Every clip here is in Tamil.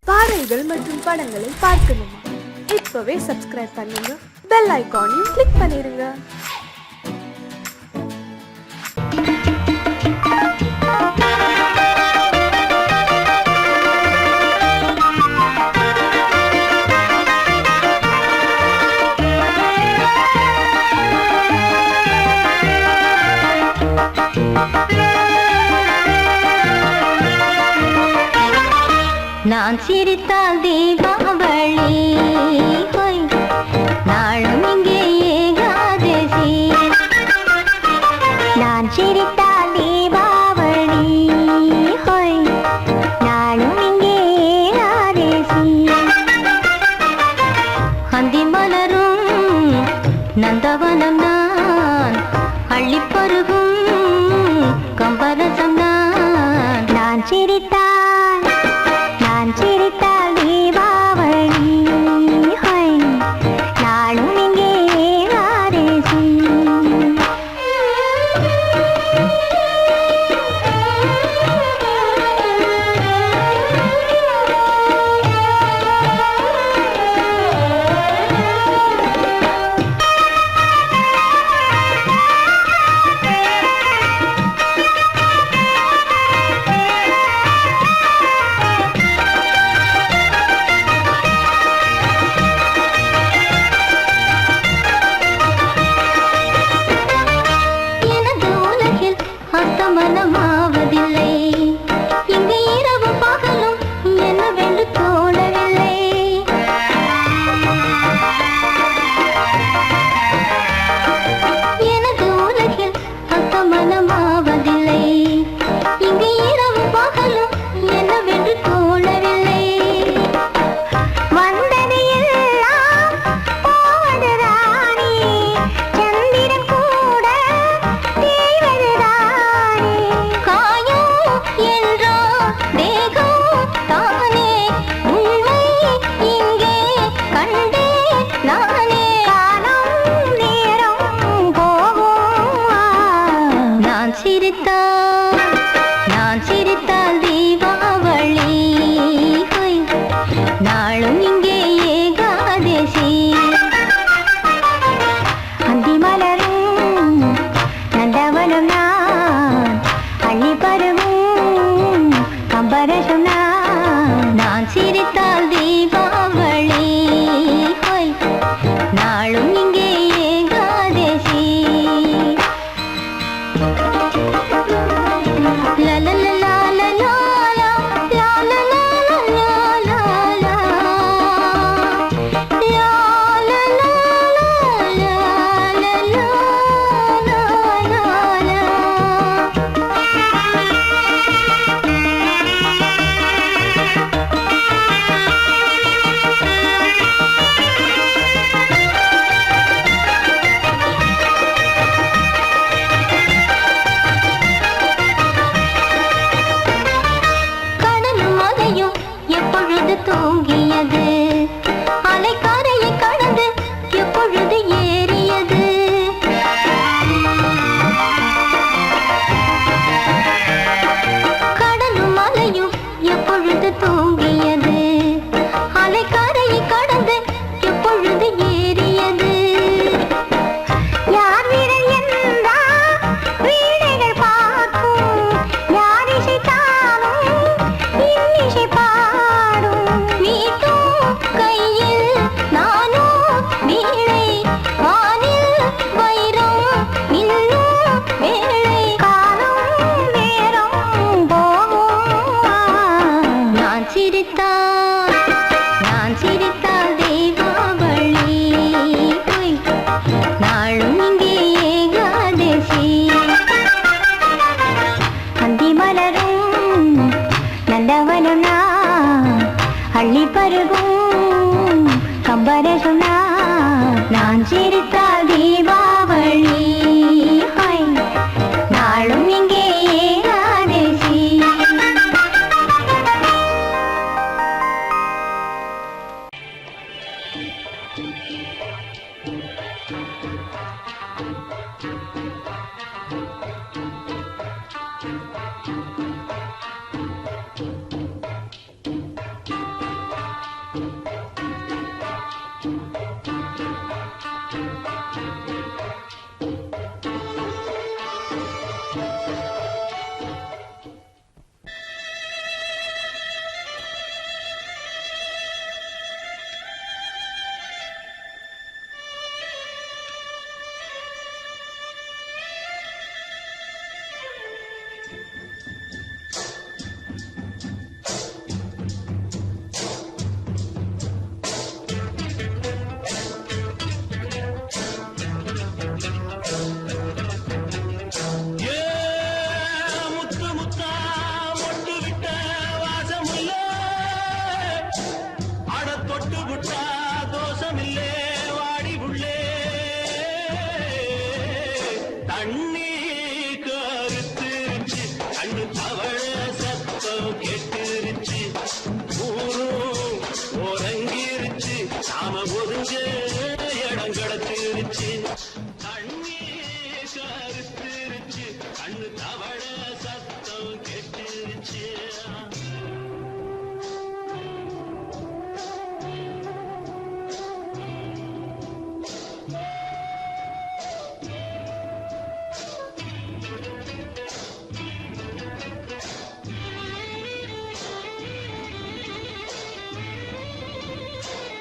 பாடல்கள் மற்றும் படங்களை பார்க்கணுமா? இப்பவே சப்ஸ்கிரைப் பண்ணுங்க, பெல் ஐகானையும் கிளிக் பண்ணிருங்க. நான் சிரித்தால் தீபாவளி ஹோய், நாளும் இங்கே ஏகாதசி. நான் சிரித்தால் தீபாவளி ஹோய், நாளும் இங்கே ஏகாதசி. அந்தி மலரும் நந்தவனம் நான், அள்ளிப்பருகும் கம்பரசம் நான். நான் சிரித்தால் தீபாவளி ஹோய், நாளும் இங்கே ஏகாதசி. மனமாவதில்லை இங்கு இரவு பகலும் என்னவென்று தோணவில்லை. எனது உலகில் அர்த்தமனமாவதில்லை இங்கு இரவு பகலும் என்னவென்று தோணவில்லை. வந்தது எல்லாம் போவது ராணி, சந்திரன் கூட தேய்வது என்றோ தேகம் தானே, உண்மை இங்கே கண்டே நானே. காலம் நேரம் போகும், நான் சிரித்தால் தீபாவளி ஹோய், நாளும் இங்கே ஏகாதசி. அந்தி மலரும் நந்தவனம் நான், அள்ளி பருவும் கம்பரசம் நான். நான் சிரித்தால் தீபாவளி ஹோய், நாளும் இங்கே ஏகாதசி. தூங்கியது அலைக்காரையை கடந்து எப்பொழுது ஏறியது. கடலும் மலையும் எப்பொழுது தூங்கியது, அலைக்காரையை கடந்து எப்பொழுது ஏறியது. யார் வீரர் என்றால் வீணைகள் பார்க்கும், யார் இசைத்தாலும் இன்னிசை கையில் நானோ வீணை, வானில் வைரம் இன்னும் வேளை. காலம் நேரம் போகும், நான் சிரித்தால் தீபாவளி ஹோய், நாளும் இங்கே ஏகாதசி. அந்தி மலரும் நந்தவனம் நான், அள்ளி பருகும் கம்பரசம் நான். நான் சிரித்தால் தீபாவளி ஹோய், நாளும் இங்கே ஏகாதசி.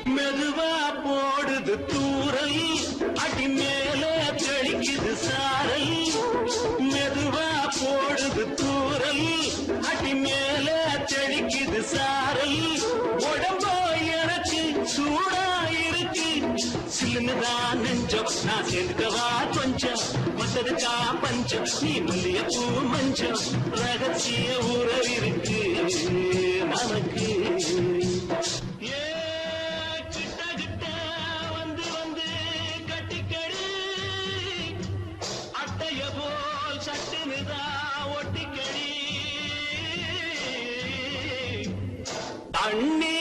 மெதுவா போடுது தூரல் அடி மேலே தெளிக்குது சாரல் மெதுவா போடுது தூரல் அடி மேலே தெளிக்குது சாரல் உடம்போ எனக்கு சூடா இருக்கு சில்லுதான் நெஞ்சம் நான் சேர்ந்துக்கவா கொஞ்சம் மத்ததுக்கா பஞ்சம் நீ மல்லிய பூ மஞ்சம் ரகசிய உறவிருக்கு நமக்கு அண்ணே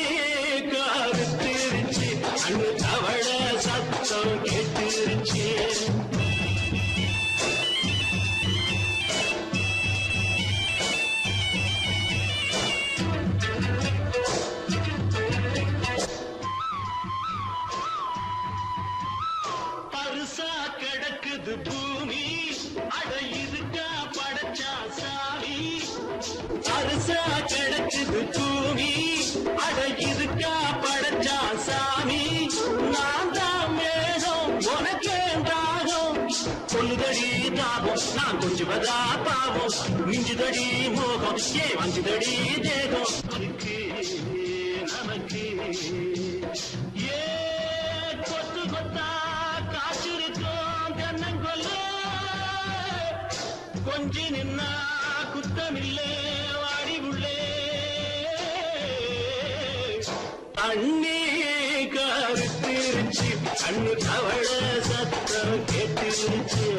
கருத்திருச்சு அண்ணு தவள சத்தம் கேட்டுருச்சு பருசா கிடக்குது பூமி அட இதுக்கா படைச்சா சாமி பருசா கிடக்குது பூமி அட இதுக்கா படைச்சா சாமி நான் தான் மேகம் உனக்கே தாகம் சொல்லுதடி தாபம் நான் கொஞ்சுவதா பாவம் மிஞ்சுதடி மோகம் ஏ வஞ்சுதடி தேகம் அதுக்கு நமக்கு ஏ கொத்து கொத்தா காற்றிருக்கோம் தென்னங்கொல்ல கொஞ்சி நின்னா குத்தமில்லே வாடி உள்ளே அண்ணே கருத்திருச்சு அண்ணு தவள சத்தம் கேட்டுருச்சு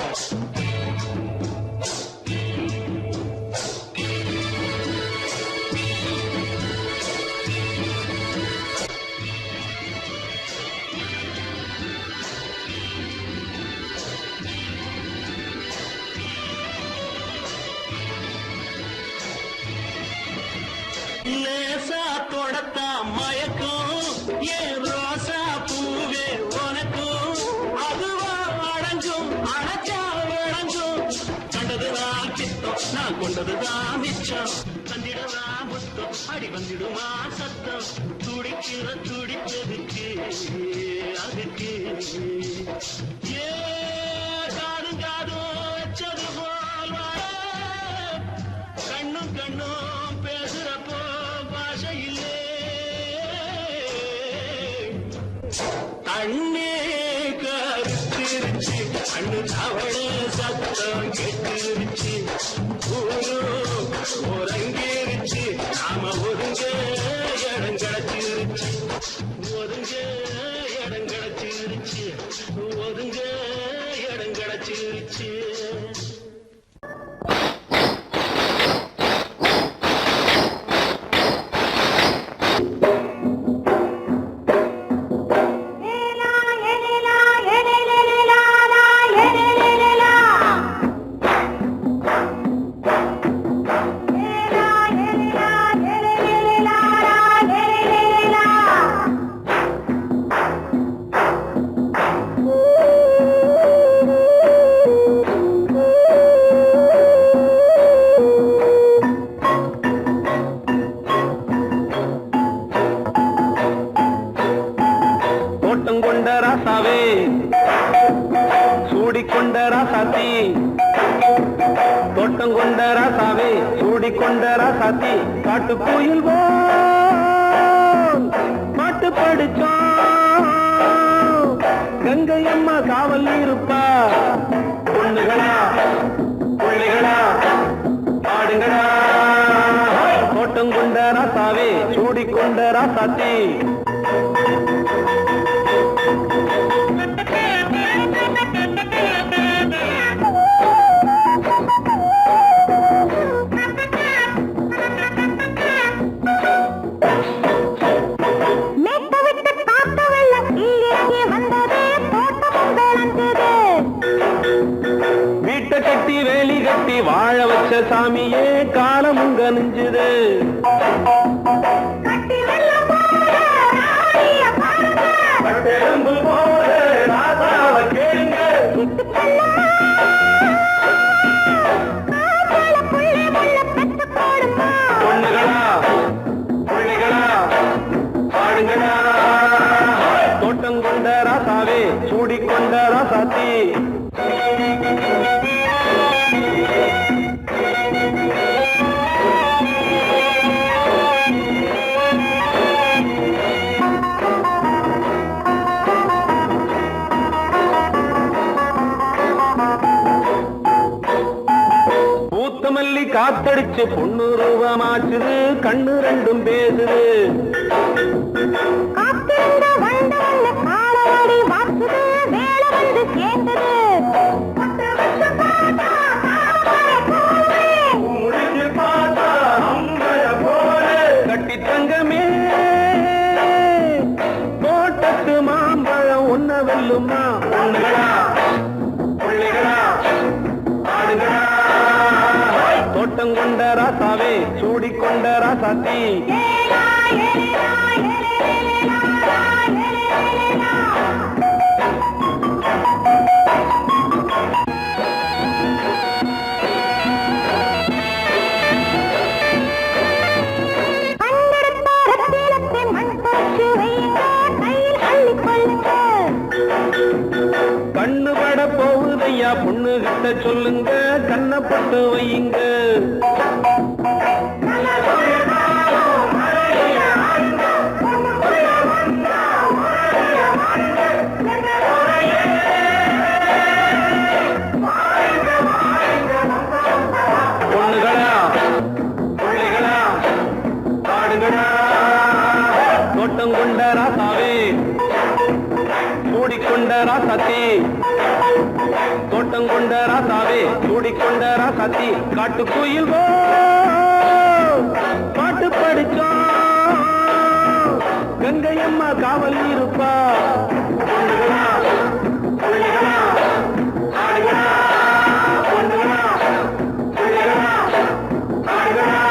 லேசா தொடத்தா மயக்கும் ஏன் ரோசா பூவே உனக்கும் அதுவா அடைஞ்சும் அடைச்சா விளைஞ்சும் கண்டதுதான் பித்தம் நான் கொண்டதுதான் மிச்சம் தந்திடவா முத்தம் அடி வந்திடுமா சத்தம் துடிக்கிற துடிப்பதுக்கு அதுக்கு ஏ காதும் காதும் வச்சது போல் கண்ணும் கண்ணும் பேசுறப்போ பாஷை இல்லே அண்ணே கருத்திருச்சு அண்ணு தவள சத்தம் கெட்டுருச்சு ஒருங்கிருச்சு நாம ஒருங்க இடம் கிடைச்சிருச்சு ஒருங்க இடம் கிடைச்சிருச்சு ஒருங்க இடம் கிடைச்சிருச்சு சூடிக்கொண்ட ராசாத்தி தோட்டம் கொண்ட ராசாவே சூடிக்கொண்ட ராசாத்தி காட்டு கோயில் பாட்டு படிச்சோம் கங்கை அம்மா காவல் இருப்பா பொண்ணுகளா பிள்ளைகளா பாடுங்களா தோட்டம் கொண்ட ராசாவே சூடிக்கொண்ட ராசாத்தி கட்டி வேலி கட்டி வாழ வச்ச சாமியே காலம் உங்க நெஞ்சுது பொண்ணுகளா பிள்ளைகளா பாடுங்களா காத்தடிச்சு பொண்ணு ரூபமாச்சுது கண்ணு ரெண்டும் பேசுது காத்திருந்த வண்டு வந்து காலவாடி வாச்சுது வேலை வந்து சேர்ந்தது கட்டி தங்கமே தோட்டத்து மாம்பழம் ஒன்ன வெல்லுமா பொண்ணுகளா பிள்ளைகளா ஆடுகளா தோட்டம் கொண்ட ராசாவே சூடிக்கொண்ட ராசாத்தி கண்ணு பட போகுதையா பொண்ணு கிட்ட சொல்லுங்க கண்ணப்பட்டு வையுங்க பொண்ணுகளா பிள்ளைகளா ஆடுகளா தோட்டம் கொண்ட ராசாவே சூடிக்கொண்ட ராசாத்தி தோட்டம் கொண்ட ராசாவே சூடிக்கொண்ட ராசாத்தி காட்டுக்குயில் பாட்டு படிச்சோம் கங்கையம்மா காவல் இருப்பா பொண்ணுகளா பிள்ளைகளா ஆடுகளா பொண்ணுகளா பிள்ளைகளா ஆடுகளா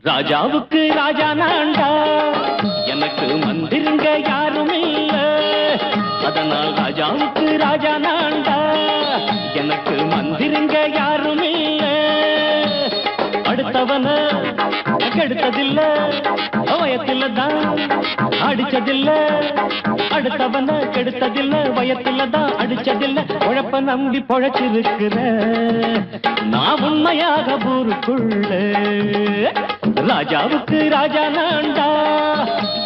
ராஜாவுக்கு ராஜா நான்டா, எனக்கு மந்திருங்க யாரும் இல்ல. அதனால் ராஜாவுக்கு ராஜா நான்டா, எனக்கு மந்திருங்க யாரும் இல்ல. அடுத்தவன கெடுத்ததில்ல, வயத்தில தான் அடிச்சதில்ல. அடுத்தவன கெடுத்ததில்ல, வயத்தில தான் அடிச்சதில்ல. உழப்ப நம்பி பொழைச்சிருக்கிற நான் உண்மையாக ஊருக்குள்ள. ராஜாவுக்கு ராஜா நான்டா,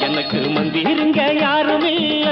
எனக்கு மந்திருங்க யாரும் இல்ல.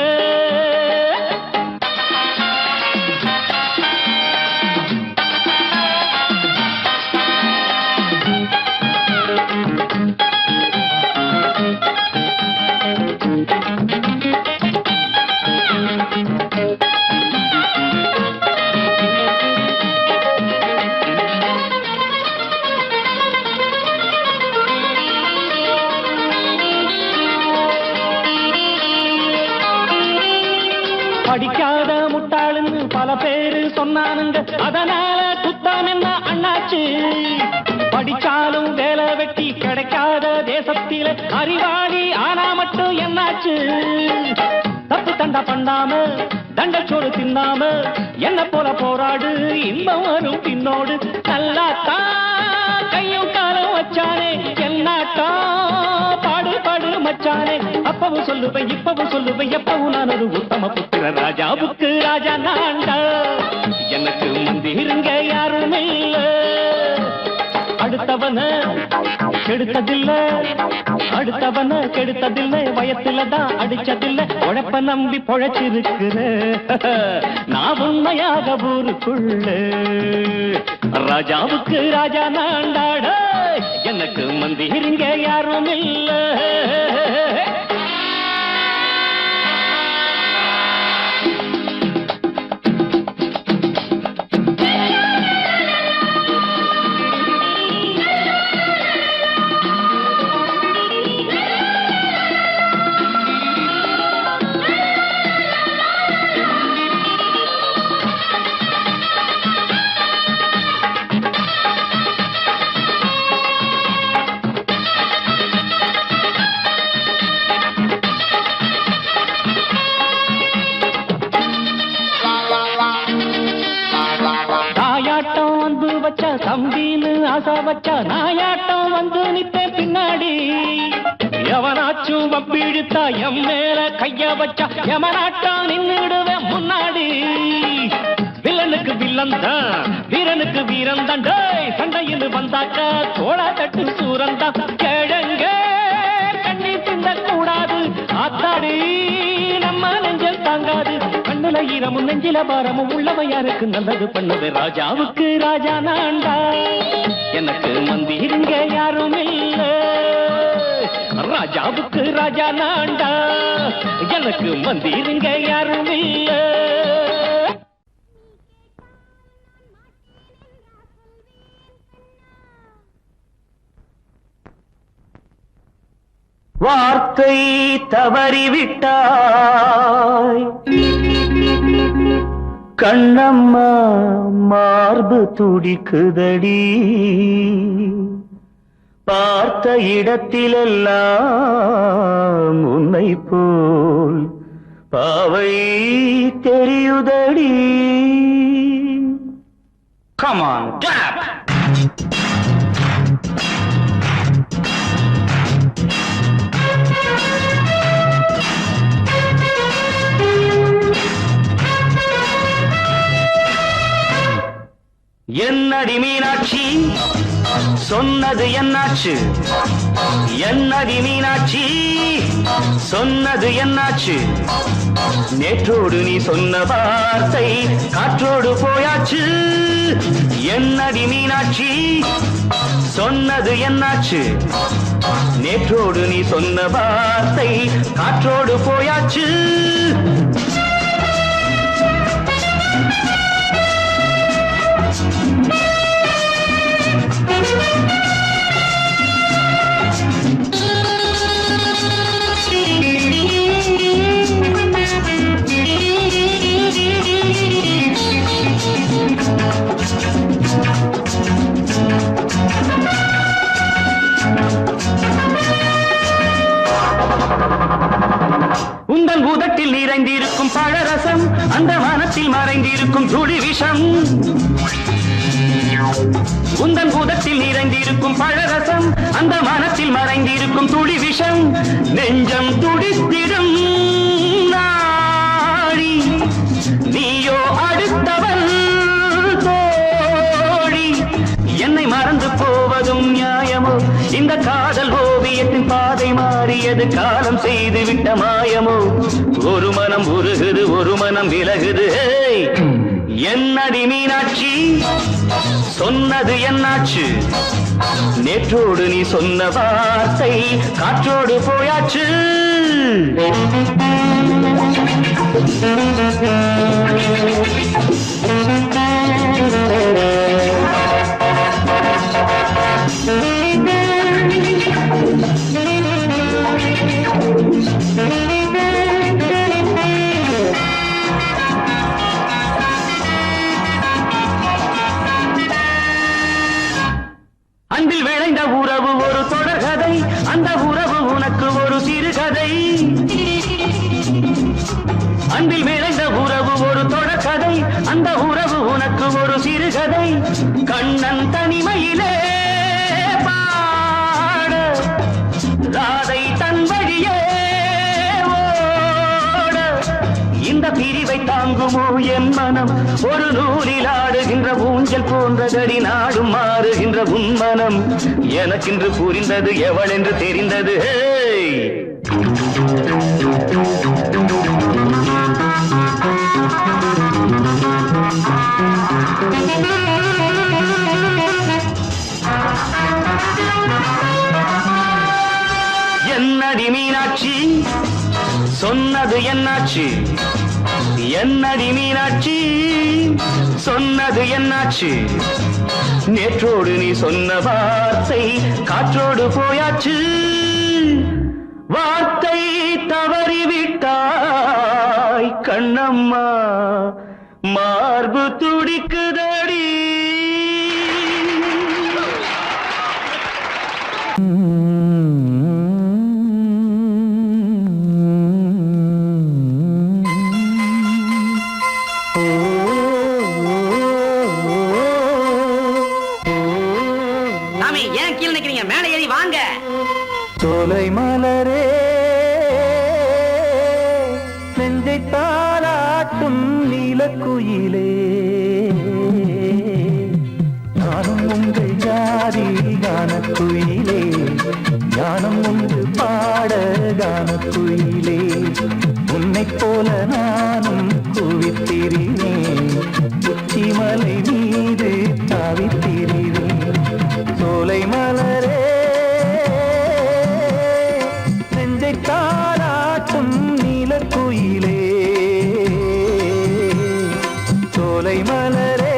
படிக்காத முட்டாளுன்னு பல பேரு சொன்னானுங்க, அதனால குத்தம் என்ன அண்ணாச்சு. படிச்சாலும் வேலை வெட்டி கிடைக்காத தேசத்தில அறிவாளி ஆனா மட்டும் என்னாச்சு. தப்பு தண்டா பண்ணாம தண்டச்சோறு தின்னாம என்ன போல போராடு, இன்பம் வரும் பின்னோடு. நல்லாத்தான் கையும் காலம் வச்சானே, என்னாட்டா பாடு பாடு மச்சானே. அப்பவும் சொல்லுவேன் இப்பவும் சொல்லுவேன், எப்பவும் நான் ஒரு உத்தம புத்திர. ராஜாவுக்கு ராஜா நான்டா, எனக்கு மந்திருங்க யாரும் இல்ல. அடுத்தவன கெடுத்ததில்ல, அடுத்தவன கெடுத்ததில்லை, வயத்தில தான் அடிச்சதில்லை. உழைப்ப நம்பி பொழைச்சிருக்கிற நான் உண்மையாக ஊருக்குள்ள. ராஜாவுக்கு ராஜா நான்டாட, எனக்கு மந்திருங்க யாரும் இல்ல. தம்பின்னு ஆசா வச்சா நாயாட்டம் வந்து நிப்பேன் பின்னாடி. எவனாச்சும் வப்பிழுத்தா எம் மேல கைய வச்சா எவனாட்டம் நின்னுடுவேன் முன்னாடி. வில்லனுக்கு வில்லன் தான், வீரனுக்கு வீரன் தான். சண்டையில் வந்தாக்கா தோளா தட்டு சூரன் தான். கிழங்க கண்ணி சிந்த கூடாது, ஆத்தாடி நம்ம நெஞ்சல் தாங்காது. கண்ணுல ஈரமும் நெஞ்சில பாரமும் உள்ளவ யாருக்கு நல்லது பண்ணது. ராஜாவுக்கு ராஜா நான்டா, எனக்கு மந்திருங்க யாரும் இல்ல. ராஜாவுக்கு ராஜா நான்டா, எனக்கு மந்திருங்க யாரும் இல்ல. வார்த்தை தவறிவிட்டாய் கண்ணம்மா, மார்பு துடிக்குதடி. பார்த்த இடத்திலெல்லாம் உன்னை போல் பாவை தெரியுதடி. Come on, clap! என்னடி மீனாட்சி சொன்னது என்னாச்சு? என்னடி மீனாட்சி சொன்னது என்னாச்சு? நேற்றோடு நீ சொன்ன வார்த்தை காற்றோடு போயாச்சு. என்னடி மீனாட்சி சொன்னது என்னாச்சு? நேற்றோடு நீ சொன்ன வார்த்தை காற்றோடு போயாச்சு. உந்தன் உதட்டில் நிறைந்திருக்கும் பழரசம், அந்த மனத்தில் மறைந்திருக்கும் துளி விஷம். உந்தன் உதட்டில் நிறைந்திருக்கும் பழரசம், அந்த மனத்தில் மறைந்திருக்கும் துளி விஷம். நெஞ்சம் துடித்திடும் நாடி, நீயோ அடுத்தவன் தோழி. என்னை மறந்து போவதும் நியாயமோ? இந்த காதல் ஓவியத்தின் பாதை மாறியது, காலம் செய்து விட்ட மாயமோ? ஒரு மனம் உருகுது, ஒரு மனம் விலகுது. என்னடி மீனாட்சி, சொன்னது என்னாச்சு? நேற்றோடு நீ சொன்ன வார்த்தை காற்றோடு போயாச்சு. அன்பில் விளைந்த உறவு ஒரு தொடர்கதை, அந்த உறவு உனக்கு ஒரு சிறுகதை. அன்பில் விளைந்த உறவு ஒரு தொடர்கதை, அந்த உறவு உனக்கு ஒரு சிறுகதை. கண்ணன் தனிமையிலே பாட, ராதை தன் வழியே ஓட. இந்த பிரிவை தாங்குமோ என் மனம்? ஒரு நூலில் ஆடுகின்ற ஊஞ்சல் போன்றதடி, நாடும் மாறுகின்ற உன்மனம். எனக்கென்று புரிந்தது எவள் என்று தெரிந்தது. என்னடி மீனாட்சி, சொன்னது என்னாச்சு? என்னடி மீனாட்சி, சொன்னது என்னாச்சு? நேற்றோடு நீ சொன்ன வார்த்தை காற்றோடு போயாச்சு. வார்த்தை தவறிவிட்டாய் கண்ணம்மா, மார்பு துடிக்குதடி. ஏன் கீழே நிக்கிறீங்க? மேலே ஏறி வாங்க. சோலை மலரே, நெஞ்சை தாளாட்டும் நீலக்குயிலே, நானும் உங்கள் ஜாதி கானக்குயிலே, ஞானம் ஒன்று பாட கானக்குயிலே. உன்னைப் போல நானும் குவித்திரினேன், உச்சிமலை மீது தாவித்திரினேன். சோலை மலரே, நெஞ்சை தாளாட்டும் நீலக்குயிலே, சோலை மலரே.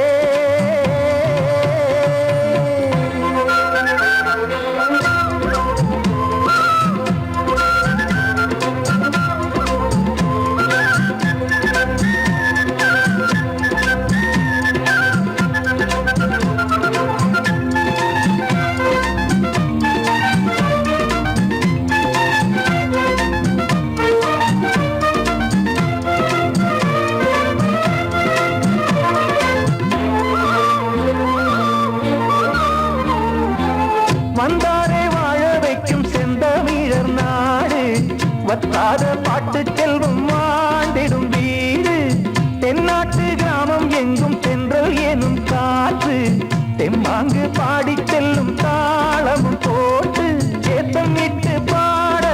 வந்தாரே வாழ வைக்கும் செந்தமிழர் நாடு, வத்தாத பாட்டு செல்வம் வாழ்ந்திடும் வீடு. தென்னாட்டு கிராமம் எங்கும் தென்றல் எனும் காற்று, தெம்மாங்கு பாடி செல்லும் தாளமும் போட்டு. ஏத்தம் இட்டு பாட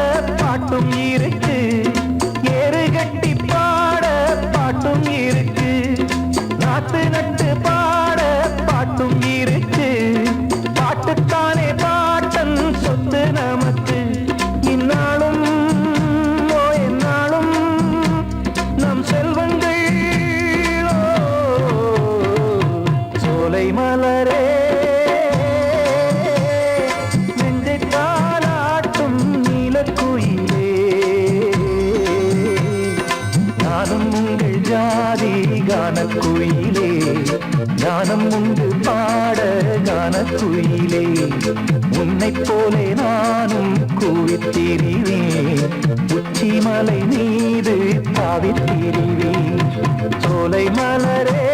பாட்டும் இருக்கு, ஏறு கட்டி பாட பாட்டும் இருக்கு, நாத்து நட்டு பாட பாட்டும் இருக்கு. பாட்டுத்தானே பாட்டன் சொத்து நம கானக்குயிலே ஞானம் உண்டு பாட கானக்குயிலே உன்னைப் போலே நானும் கூவித்திரிவேன் உச்சிமலை மீது தாவித்திரிவேன் சோலை மலரே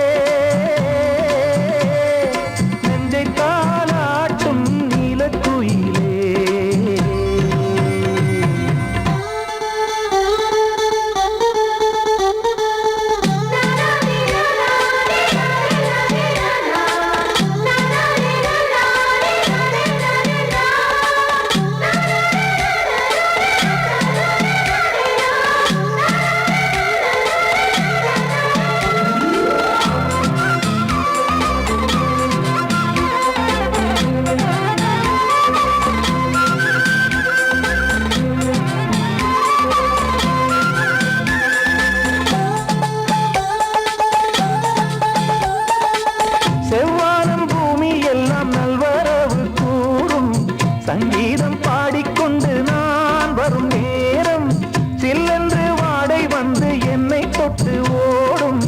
நெஞ்சை தாலாட்டும் நீலக்குயிலே செவ்வானம் பூமி எல்லாம் நல்வரவு கூறும் சங்கீதம் பாடிக்கொண்டு நான் வரும் நேரம் சில்லென்று வாடை வந்து என்னை தொட்டு ஓடும்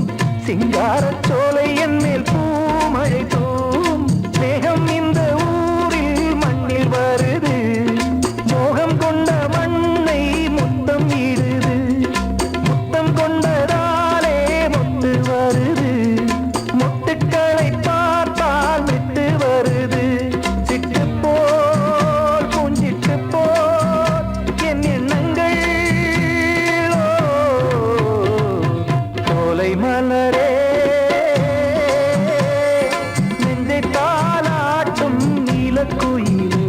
சிங்காரச் சோலை என் மேல் பூமழை தூவும் மேகம் இந்த ஊரில் மண்ணில் வருது மோகம் கொண்ட மண்ணை முத்தம் இடுது முத்தம் கொண்டதாலே முத்து வருது முத்துக்களை பார்த்தால் விட்டு வருது சிட்டு போல் பூஞ்சிட்டு போல் என் எண்ணங்கள் சோலை மலரே நெஞ்சை தாலாட்டும் நீலக்குயிலே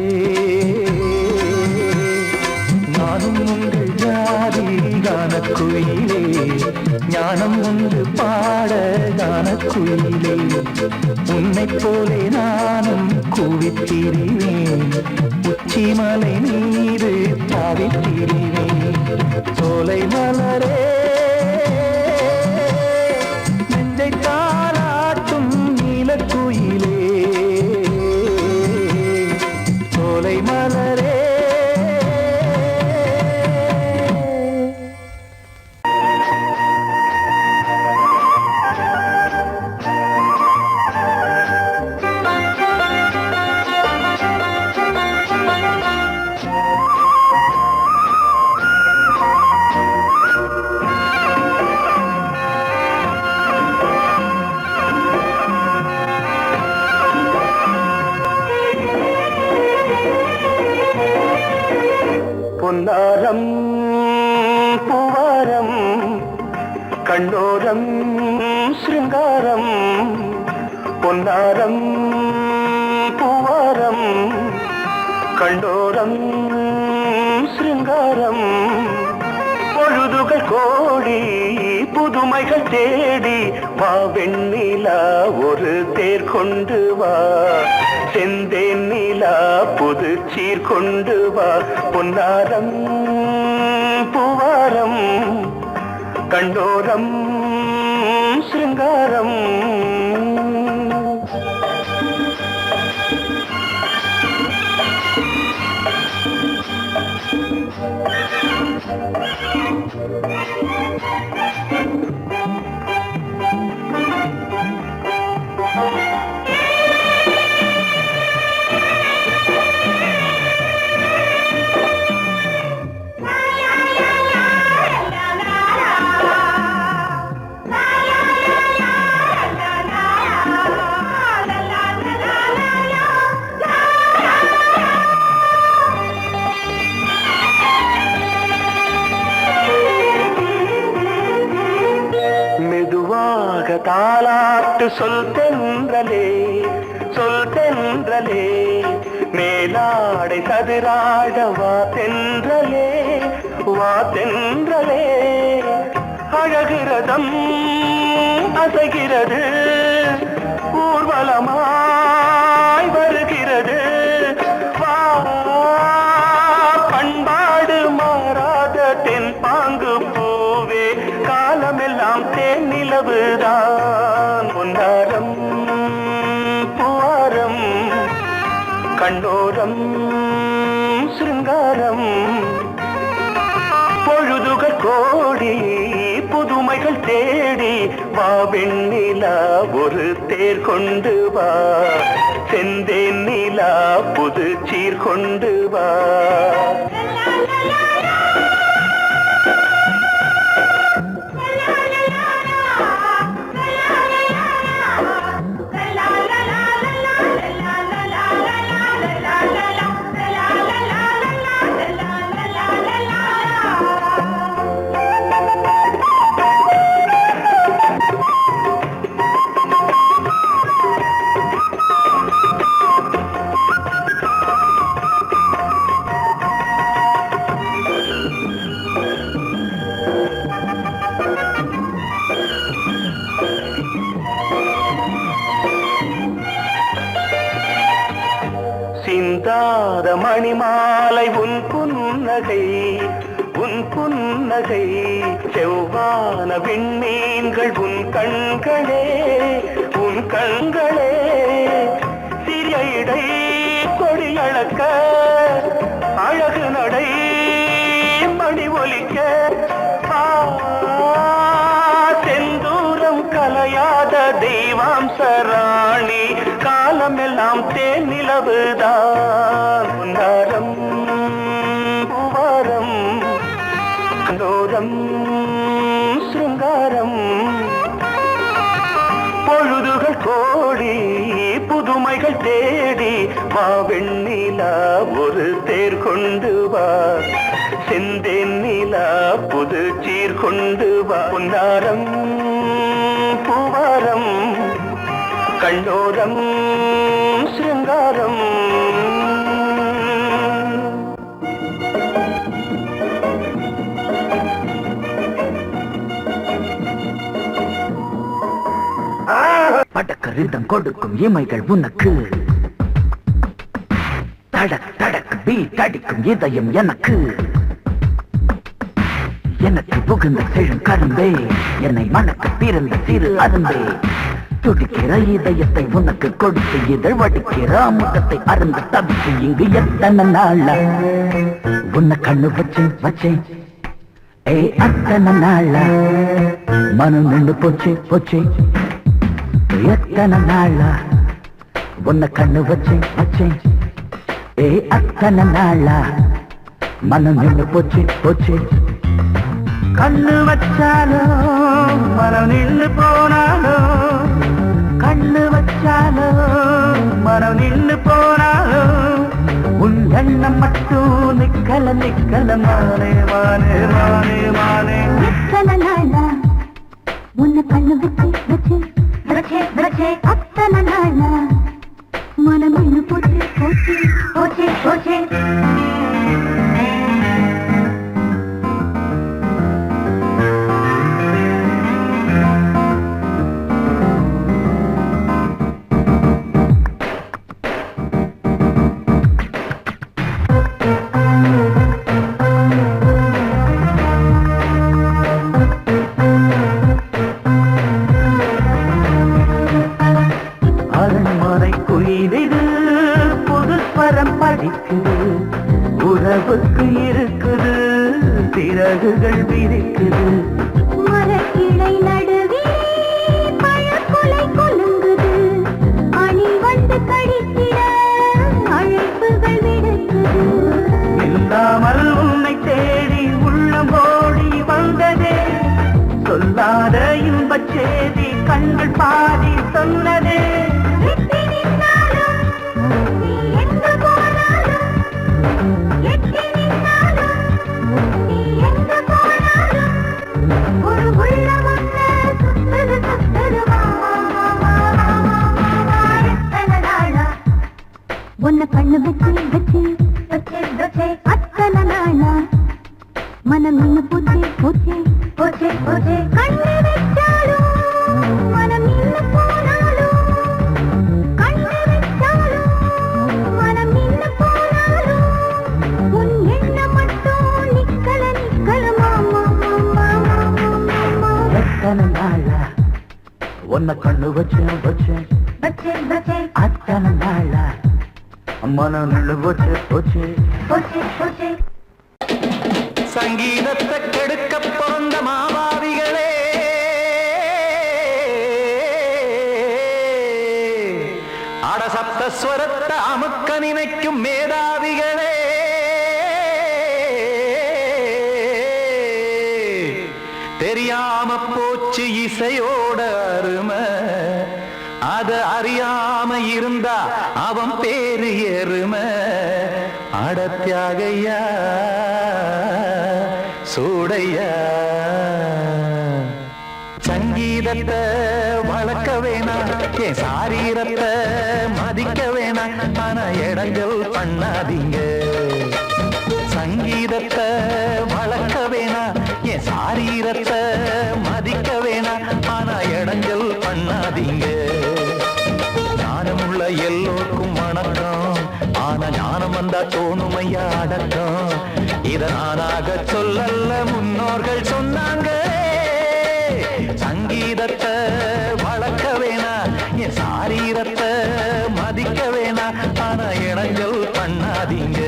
நானும் உண்டு ஜாதி கானக்குயிலே ஞானம் உண்டு பாட கானக்குயிலே உன்னைப் போலே நானும் கூவித்திரிவேன் உச்சிமலை மீது தாவித்திரிவேன் சோலை மலரே நெஞ்சை தாலாட்டும் நீலக்குயிலே சோலை மலரே பொன்னாரம் பூவாரம் கண்ணோரம் சிருங்காரம் பொன்னாரம் பூவாரம் கண்ணோரம் சிருங்காரம் பொழுதுகள் கோடி புதுமைகள் தேடி வா வெண்ணிலா ஒரு தேர் கொண்டு வா செந்தேன் நிலா புது சீர் கொண்டு வா பொன்னாரம் பூவாரம் கண்டோரம் சிருங்காரம் தாலாட்டு சொல் தென்றலே மேலாடை சதுராட வா தென்றலே அழகிறதம் அசைகிறது ஊர்வலமாய் வருகிறது வா பண்பாடு மாறாத தென் பாங்கு பூவே காலமெல்லாம் தேன் நிலவுதான் பொன்னாரம் பூவாரம் கண்ணோரம் சிருங்காரம் பொழுது பொழுதுகள் கோடி புதுமைகள் தேடி வா வெண்ணிலா ஒரு தேர் கொண்டு வா செந்தேன் நிலா புது சீர் கொண்டு வா சிந்தாத மணிமாலை உன் புன்னகை செவ்வான விண்மீன்கள் உன் கண்களே சிறிய இடை கொடியளக்க அழகு நடை மணி ஒலிக்க செந்தூரம் கலையாத தெய்வாம்சராணி காலமெல்லாம் தேன் நிலவுதான் உன்னாரம் பூவாரம் கண்டோரம் சிருங்காரம் பொழுதுகள் கோடி புதுமைகள் தேடி வா வெண்ணிலா ஒரு தேர் கொண்டு வா செந்தேன் நிலா புது சீர் கொண்டு வா பொன்னாரம் பூவாரம் கண்டோரம் சிருங்காரம் படக்கரிதம் கொடுக்கும் இமைகள் உனக்கு தடக் தடக் பீட் அடிக்கும் இதயம் எனக்கு புகுந்த செழும் கரும்பே என்னை மணக்க பிறந்த சிறு அரும்பே துடிக்கிற இதயத்தை உனக்கு கொடுத்து இதழ் வடிக்கிற முகத்தை அருந்த தவித்து இங்கு எத்தனை நாளா உன்னை கண்ணு வச்சேன் ஏ அத்தனை நாளா மனம் நின்று போச்சு எத்தனை நாளா உன்னை கண்ணு வச்சேன் ஏ அத்தனை நாளா மனம் நின்று போச்சு கண்ணு வச்சாலும் மனம் நின்று போனாலும் கண்ணு வச்சாலும் மனம் நின்று போனாலும் உன் எண்ணம் மட்டும் நிக்கல மானே எத்தனை நாளா உன்னை கண்ணு வச்சே அத்தனை நாளா மனம் நின்று போச்சு உறவுக்கு இருக்குது சிறகுகள் விரிக்குது மரக்கிளை நடுவே பழக்குலை கொலுங்குது அணி வந்து கடித்திட அழைப்புகள் விடுக்குது இல்லாமல் உன்னை தேடி உள்ளம் ஓடி வந்ததே சொல்லாத இன்பச் செய்தி கண்கள் பாடி சொன்னதே உன்னை கண்ணு வச்சு அத்தனை நாளா மனம் நின்னு போச்சு கண்ணு வச்சாலும் மனம் நின்னு போனாலும் கண்ணு வச்சாலும் மனம் நின்னு போனாலும் உன் எண்ணம் மட்டும் நிக்கல மாமா எத்தனை நாளா உன்னை கண்ணு வச்சு அத்தனை நாளா மனம் நின்று போச்சு சங்கீதத்தை கெடுக்க பிறந்த மாபாவிகளே, அடசப்தஸ்வரத்தை அமுக்க நினைக்கும் மேதாவிகளே, தெரியாம போச்சு இசையோட அருமை, அத அறியாம இருந்தா அவன் பேரு எருமை. அடத்தியாகையா சூடையா, சங்கீதத்தை வளர்க்க வேணாம், என் சாரீரத்தை மதிக்க வேணாம், ஆனா இடங்கள் பண்ணாதீங்க. சங்கீதத்தை வளர்க்க வேணாம், என் சாரீரத்தை மதிக்க வேணாம், ஆனா இடங்கள் பண்ணாதீங்க. ஞானமுள்ள எல்லோருக்கும் வணக்கம், ஆனா ஞானம் வந்தா தோணுமையா அடக்கம். இத நானாக சொல்லல்ல, முன்னோர்கள் சொன்னாங்க. சங்கீதத்தை வளர்க்க வேணா, என் சாரீரத்தை மதிக்க வேணா, ஆனா இடங்கள் பண்ணாதீங்க.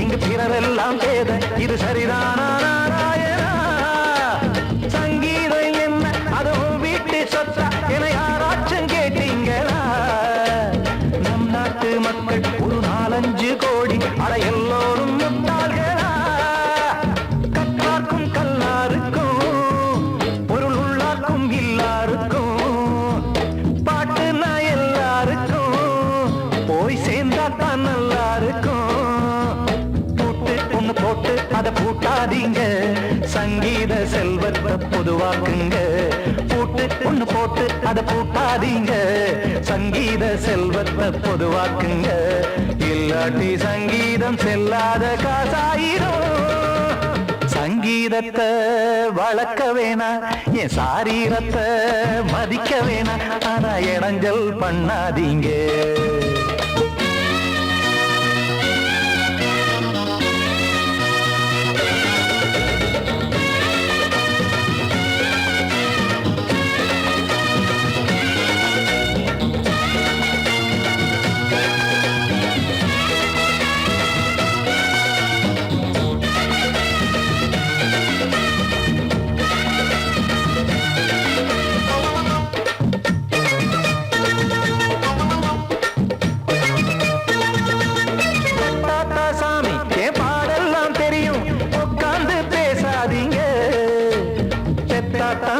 இங்கு பிறரெல்லாம் பேத, இது சரிதானா நாராயணா? சங்கீதம் என்ன அது வீட்டு சொத்தா என யாராச்சும் கேட்டீங்களா? நம் நாட்டு மக்கள் ஒரு 4-5 கோடி, அட எல்லோரும் முட்டாள்களா? கற்றார்க்கும் கல்லாருக்கும் பொருள் உள்ளார்க்கும் இல்லாருக்கும், பாட்டுனா எல்லாருக்கும் போய் சேர்ந்தா தான் நல்லா இருக்கும். போட்டு அதை பூட்டாதீங்க, சங்கீத செல்வத்தை பொதுவாக்குங்க. பூட்டு ஒண்ணு போட்டு அதை பூட்டாதீங்க, சங்கீத செல்வத்தை பொதுவாக்குங்க. இல்லாட்டி சங்கீதம் செல்லாத காசாயிரும். சங்கீதத்தை வளர்க்க வேணா, என் சாரீரத்தை மதிக்க வேணா, ஆனா இடைஞ்சல் பண்ணாதீங்க.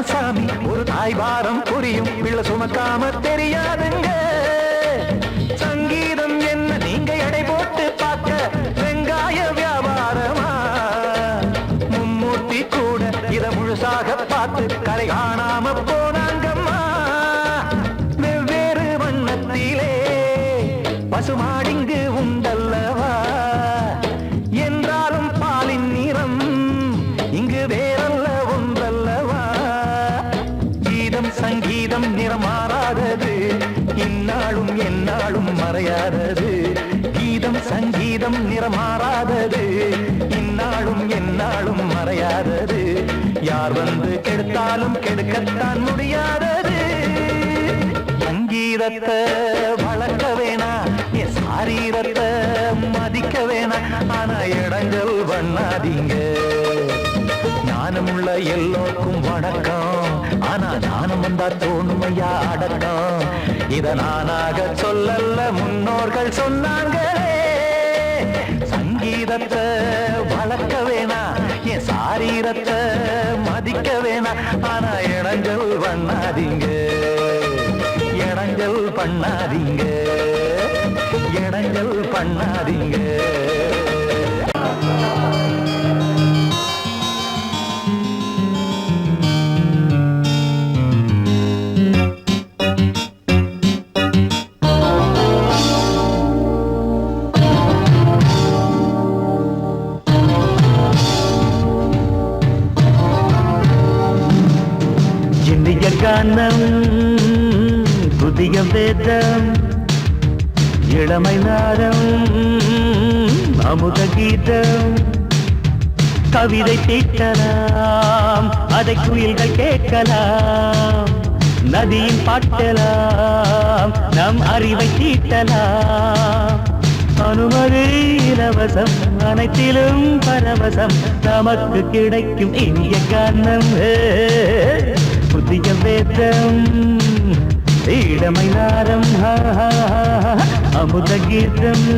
சாமி ஒரு தாய் வாரம் புரியும், பிள்ளை சுமக்காம தெரியாதுங்க. சங்கீதம் என்ன நீங்க எடை போட்டு பார்க்க வெங்காய வியாபாரமா? மும்மூர்த்தி கூட இத முழுசாக பார்த்து கரை காணாம போனாங்கம்மா. வெவ்வேறு வண்ணத்திலே பசுமாடிங்கு உண்டல்லவா, என்றாலும் பாலின் நிறம் இங்கு வேறல்ல ஒன்றல்லவா. சங்கீதம் நிறமாறாதது, இந்நாளும் எந்நாளும் மறையாதது. கீதம் சங்கீதம் நிறமாறாதது, இந்நாளும் எந்நாளும் மறையாதது. யார் வந்து கெடுத்தாலும் கெடுக்கத்தான் முடியாதது. சங்கீதத்தை வளர்க்க வேணா, என் சாரீரத்தை மதிக்க வேணா, ஆனா இடங்கள் பண்ணாதீங்க. ஞானமுள்ள எல்லோருக்கும் வணக்கம், ஆனா ஞானம் வந்தா தோணுமையா அடக்கம். இத நானாக சொல்லல்ல, முன்னோர்கள் சொன்னாங்களே. சங்கீதத்தை வளர்க்க வேணா, என் சாரீரத்தை மதிக்க வேணா, ஆனா இடங்கள் பண்ணாதீங்க. இடங்கள் பண்ணாதீங்க, இடங்கள் பண்ணாதீங்க. கானம் புதிய வேதம் இளமை நாதம் அமுத கீதம் கவிதை தீட்டலாம் அதை குயில்கள் கேட்கலாம் நதியின் பாட்டலாம் நம் அறிவை தீட்டலாம் அனுமதி இலவசம் அனைத்திலும் பரவசம் நமக்கு கிடைக்கும் இனிய கானம் புதிய வேதம் இளமை நாரம் அமுத கீதம்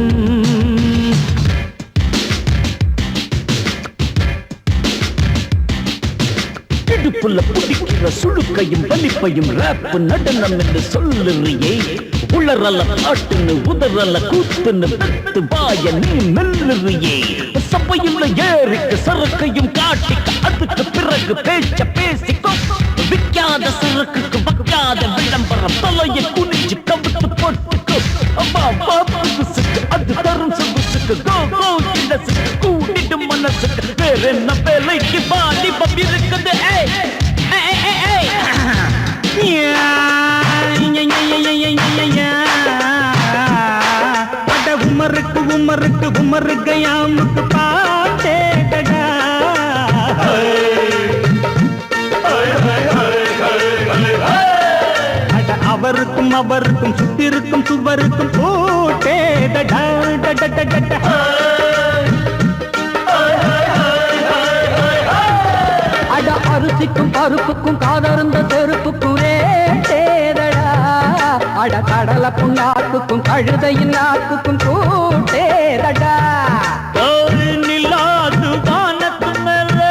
இடுப்புள்ள புடிக்கிற சுழுக்கையும் வலிப்பையும் ரேப்பு நடனம் என்று சொல்லுறியே உளறல பாட்டுன்னு உதறல கூத்துன்னு வெத்து வாய நீ மெல்லுறியே சபையுள்ள ஏறிக்கு சரக்கையும் காட்டிக்க அதுக்கு பிறகு பேச்ச பேசிக்கோ விற்காத சரக்குக்கு வைக்காத விளம்பரம் தலையை குனிஞ்சு கவிட்டு போட்டுக்கோ அம்மா பாப்புக்கு அது தரும் சொகுசுக்கு கோ கோ இலசுக்கு கூட்டிட்டு மனசுக்கு வேற என்ன வேலைக்கு வாலிபம் இருக்குது உமருக்கு உமருக்கு உமருக்கு யாமுக்கு பாட்டேடா அவருக்கும் அவருக்கும் சுத்திருக்கும் சுவருக்கும் போட்டேடா அட அரிசிக்கும் பருப்புக்கும் காதருந்த செருப்புக்கும் ரேடா அட கடலை புண்ணாக்குக்கும் கழுதையின் நாக்குக்கும் கூட்டேடா நில்லாது வானத்து மேலே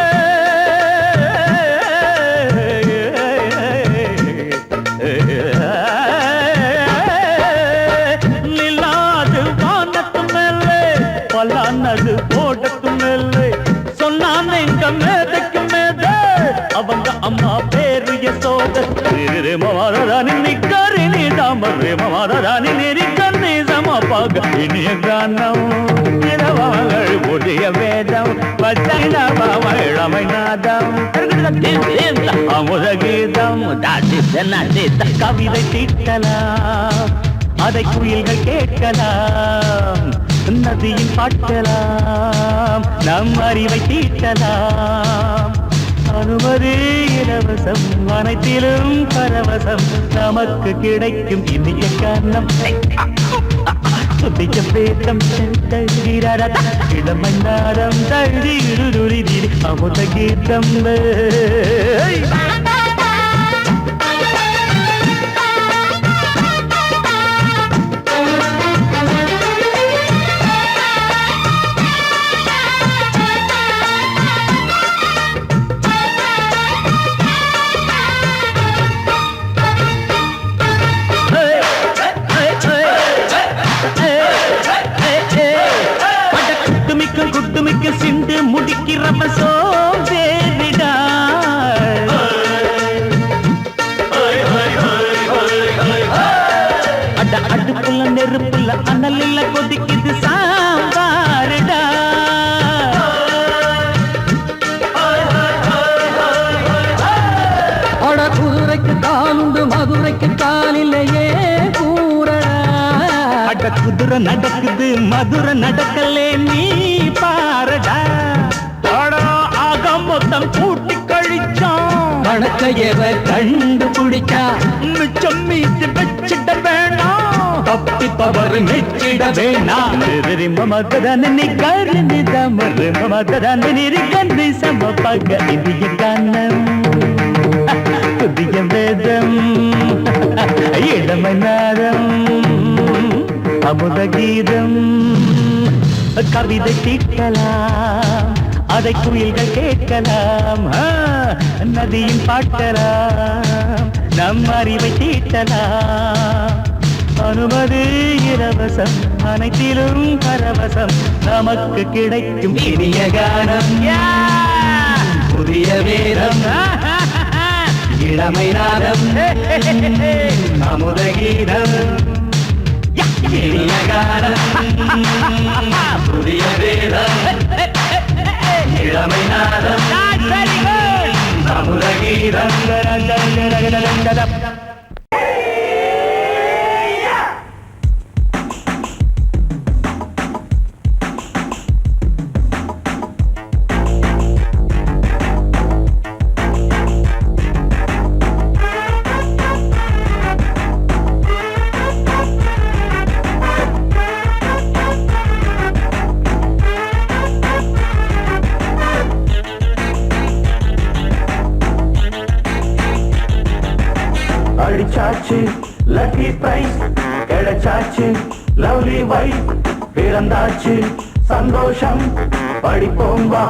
நில்லாது வானத்து மேலே பலானது போடத்து மேலே சொன்னான் எங்க மேதைக்கு மேதை அவங்க அம்மா பேரு யசோத மாதாராணி நிக்காரி நீ தாமரே மாதாராணி நெறிக்கண்ணி சமப்பாக இனிய கானம் இரவங்கள் புதிய வேதம் பச்சை இளமை நாதம் அமுத கீதம் கவிதை தீட்டலாம் அதை குயில்கள் கேட்கலாம் நதியின் பாட்டலாம் நம் அறிவை தீட்டலாம் அனுமதி இலவசம் அனைத்திலும் பரவசம் நமக்கு கிடைக்கும் இனிய காரணம் புதிய வேதம் இளமை நாரம் தழுதி அமுத கீதம் குட்டுமிக்க சிண்டு முடிக்கிறப்ப சோதேரிடா அட அடுப்புல நெருப்புல அனலில் கொதிக்குது சாம்பாருடா அட குதிரைக்கு காலுண்டு மதுரைக்கு காலிலேயே கூறடா அட குதிரை நடக்குது மதுரை நடக்கலே நீ பாரடா ஆக மொத்தம் கூட்டி கழிச்சான் கணக்கையவ கண்டுபிடிச்சா மிச்சம் மீது வச்சிட வேணாம் தப்பி தவறு மெச்சிட வேணாம் மமதன நீ கருணி தமரு மமதன நீரி கந்தி சமப்பக இந்திய கானம் புதிய வேதம் இளமை நாதம் அமுத கீதம் கவிதை தீட்டலாம் அதை குயில்கள் கேட்கலாம் நதியின் பாட்டலாம் நம் அறிவை தீட்டலாம் அனுமதி இலவசம் அனைத்திலும் பரவசம் நமக்கு கிடைக்கும் இனிய கானம் புதிய வேதம் இளமை நாதம் அமுத கீதம் இனிய கானம் புதிய வேதம் இளமை நாதம் அடிச்சாச்சு லக்கி பிரைஸ் கிடைச்சாச்சு லவ்லி வைஃப் பிறந்தாச்சு சந்தோஷம் படிப்போம் வா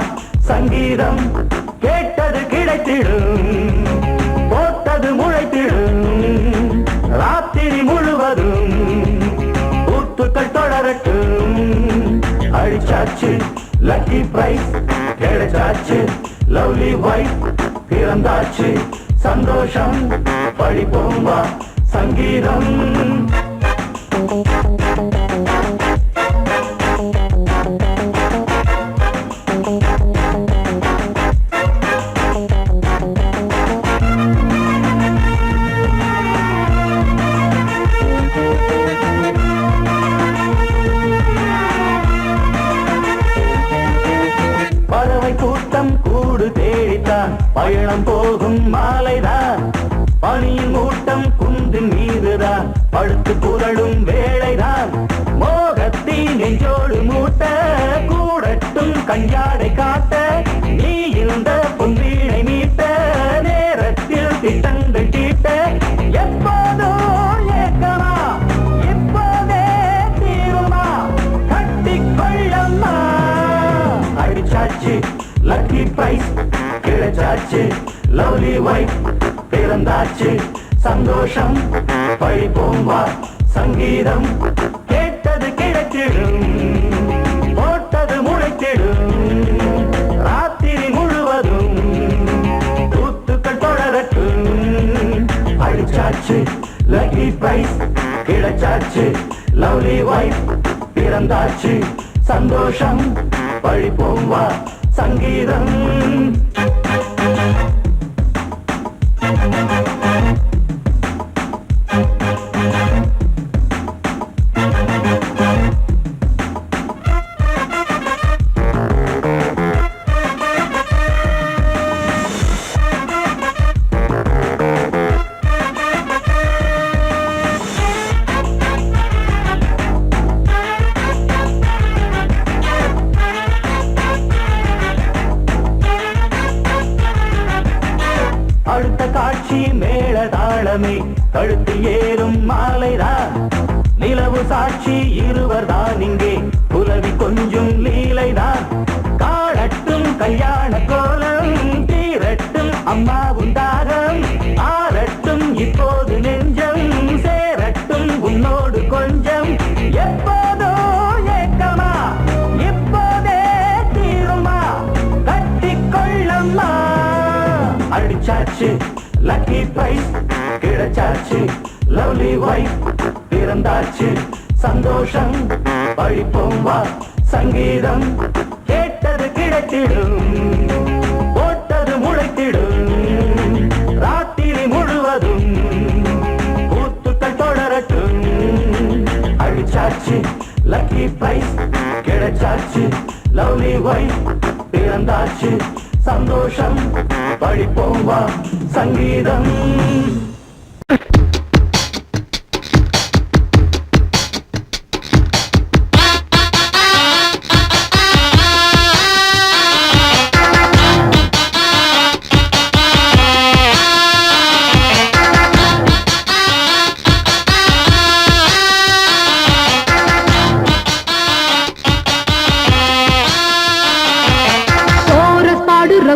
சங்கீதம் கேட்டது கிடைத்திடும் போட்டது முளைத்திடும் ராத்திரி முழுவதும் ஊத்துக்கள் தொடரட்டும் அடிச்சாச்சு லக்கி பிரைஸ் கிடைச்சாச்சு லவ்லி வைஃப் பிறந்தாச்சு சந்தோஷம் படிப்போம் வா சங்கீதம் பறவை கூட்டம் கூடு தேடித்தான் பயணம் போகும் மாலைதான் பனியின் மூட்டம் குந்தின் மீதுதான் படுத்து புரளும் வேளைதான் மோகத்தின் நெஞ்சோடு மூட்ட கூடட்டும் கஞ்சாடை காட்ட நீ இருந்த பொன்வீணை மீட்ட நேரத்தில் திட்டங்கள் தீட்ட எப்போதோ ஏக்கமா இப்போதே தீருமா கட்டிக்கொள்ளம்மா அடிச்சாச்சு லக்கி பிரைஸ் கிடைச்சாச்சு லவ்லி வைஃப் பிறந்தாச்சு சந்தோஷம் படிப்போம் வா சங்கீதம் கேட்டது கிடைத்திடும் போட்டது முளைத்திடும் ராத்திரி முழுவதும் ஊத்துக்கள் தொடரட்டும் அடிச்சாச்சு லக்கி பிரைஸ் கிடைச்சாச்சு லவ்லி வைஃப் பிறந்தாச்சு சந்தோஷம் படிப்போம் வா சங்கீதம் அடுத்த காட்சி மேளதாளமே கழுத்து ஏறும் மாலைதான் நிலவு சாட்சி இருவர்தான் இங்கே புலவி கொஞ்சம் லீலைதான் காணட்டும் கல்யாண கோலம் தீரட்டும் அம்மா உண்டாகம் ஆரட்டும் இப்போது நெஞ்சம் சேரட்டும் உன்னோடு கொஞ்சம் எப்போதோ ஏக்கமா இப்போதே தீருமா கட்டிக்கொள்ளம்மா அடிச்சாச்சு லக்கி பிரைஸ் கிடைச்சாச்சு லவ்லி வைஃப் பிறந்தாச்சு சந்தோஷம் படிப்போம் வா சங்கீதம் கேட்டது கிடைத்திடும் போட்டது முளைத்திடும் ராத்திரி முழுவதும் ஊத்துக்கள் தொடரட்டும் அடிச்சாச்சு லக்கி பிரைஸ் கிடைச்சாச்சு லவ்லி வைஃப் பிறந்தாச்சு சந்தோஷம் படிப்போம் வா சங்கீதம்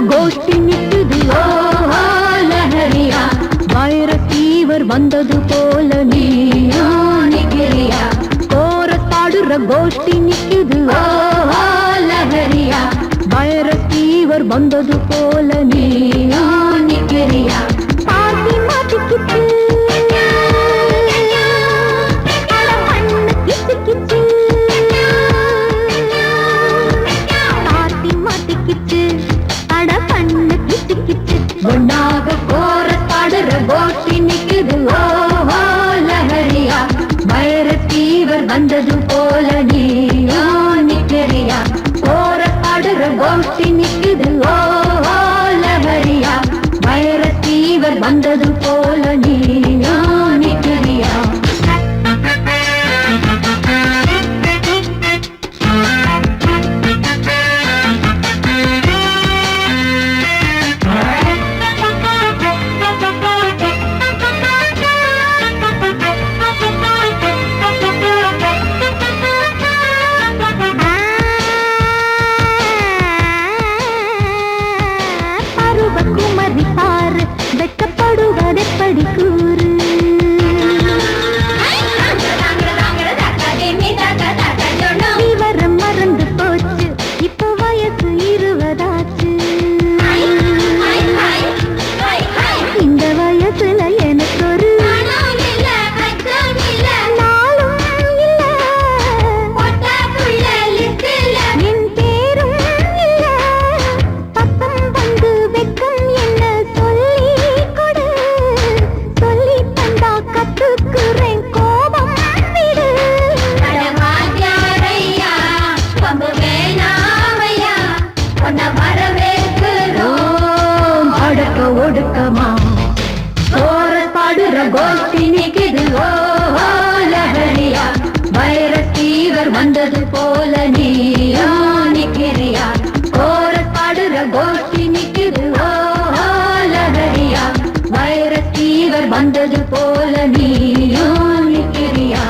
கோஷ்டி நிக்குது லஹரியா வைரஸ் ஃபீவர் வந்தது போல நீயா நிக்கிறியா கோரஸ் பாடுற கோஷ்டி நிக்குது லஹரியா வைரஸ் ஃபீவர் வந்தது போல நீயா நிக்கிறியா பாட்டி மாட்டிக்கிட்டு கோஷ்டி நிக்குது ஓ லஹரியா வைரஸ் ஃபீவர் வந்தது போல நீயா நிக்கிறியா கோரஸ் பாடுற கோஷ்டி நிக்குது ஓ லஹரியா வைரஸ் ஃபீவர் வந்தது போல நீயா நிக்கிறியா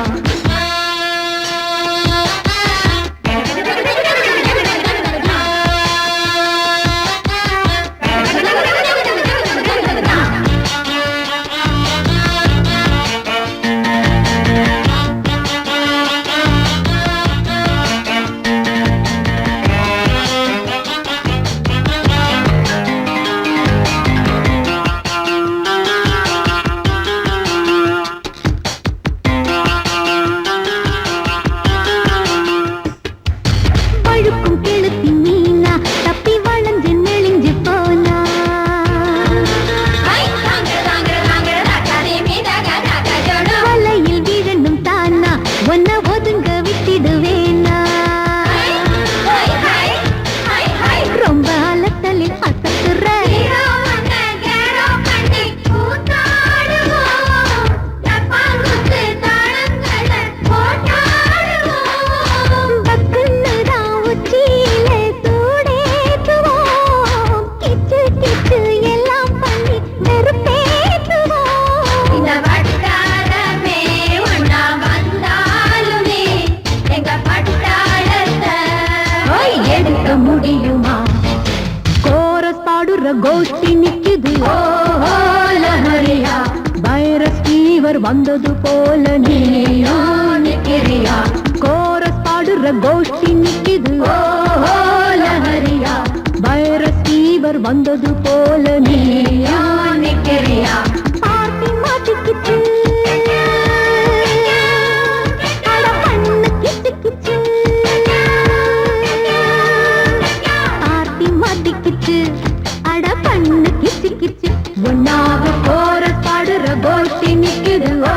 முடியுமா கோரஸ் பாடுற கோஷ்டி நிக்குது ஓ லஹரியா வைரஸ் ஃபீவர் வந்தது போல நீயா நிக்கிறியா கோரஸ் பாடுற கோஷ்டி நிக்குது ஓ லஹரியா வைரஸ் ஃபீவர் வந்தது போல நீயா நிக்கிறியா பார்ட்டி மாட்டிக்கிச்சு அட பண்ணு கிச்சு கிச்சு அட பண்ணு கிச்சு கிச்சு ஒன்னாக கோரஸ் பாடுற கோஷ்டி நிக்குது ஓ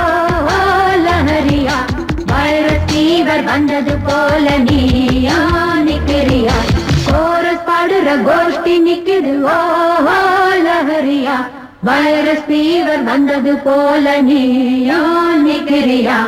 லஹரியா வைரஸ் ஃபீவர் வந்தது போல நீயா நிக்கிறியா கோரஸ் பாடுற கோஷ்டி நிக்குது ஓ லஹரியா வைரஸ் ஃபீவர் வந்தது போல நீயா நிக்கிறியா